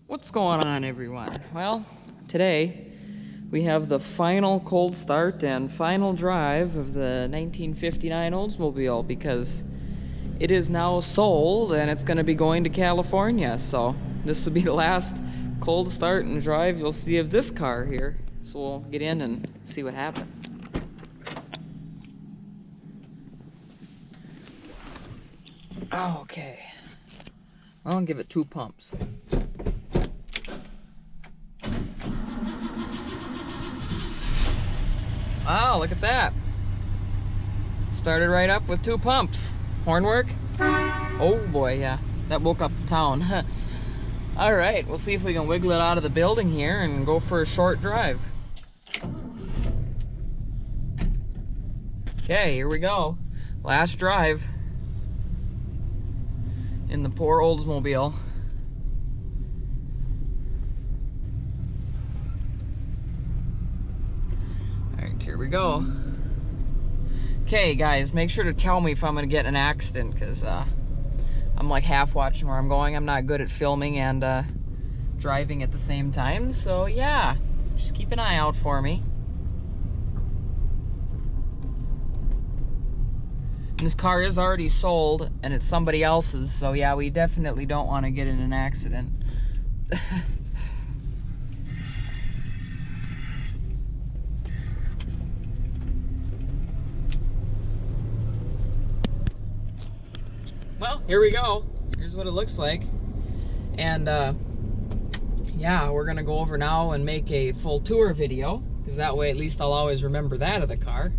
What's going on, everyone? Well, today we have the final cold start and final drive of the 1959 Oldsmobile because it is now sold and it's going to be going to California. So this will be the last cold start and drive you'll see of this car here. So we'll get in and see what happens. Okay. I'll give it 2 pumps. Wow, look at that. Started right up with 2 pumps. Horn work? Oh boy, yeah. That woke up the town. Alright, we'll see if we can wiggle it out of the building here and go for a short drive. Okay, here we go. Last drive in the poor Oldsmobile. Here we go. Okay, guys, make sure to tell me if I'm gonna get in an accident, because I'm like half watching where I'm going. I'm not good at filming and driving at the same time, so yeah, just keep an eye out for me. And this car is already sold and it's somebody else's, so yeah, we definitely don't want to get in an accident. Well, here we go. Here's what it looks like. And yeah, we're gonna go over now and make a full tour video, because that way at least I'll always remember that of the car.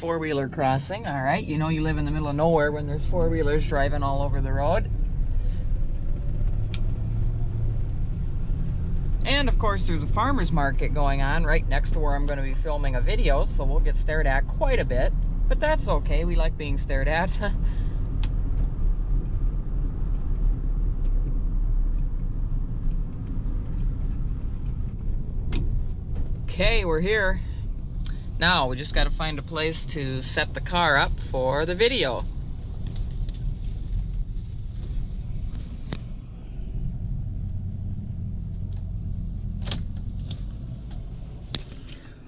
Four-wheeler crossing, all right. You know you live in the middle of nowhere when there's four-wheelers driving all over the road. And of course there's a farmer's market going on right next to where I'm going to be filming a video, so we'll get stared at quite a bit. But that's okay, we like being stared at. Okay, we're here. Now, we just got to find a place to set the car up for the video.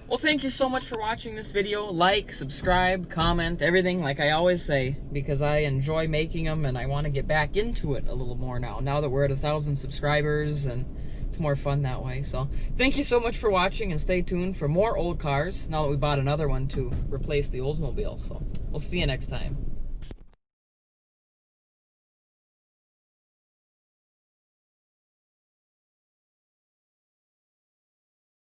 Well, thank you so much for watching this video. Like, subscribe, comment, everything, like I always say, because I enjoy making them and I want to get back into it a little more now that we're at 1,000 subscribers, and it's more fun that way. So thank you so much for watching, and stay tuned for more old cars now that we bought another one to replace the Oldsmobile. So we'll see you next time.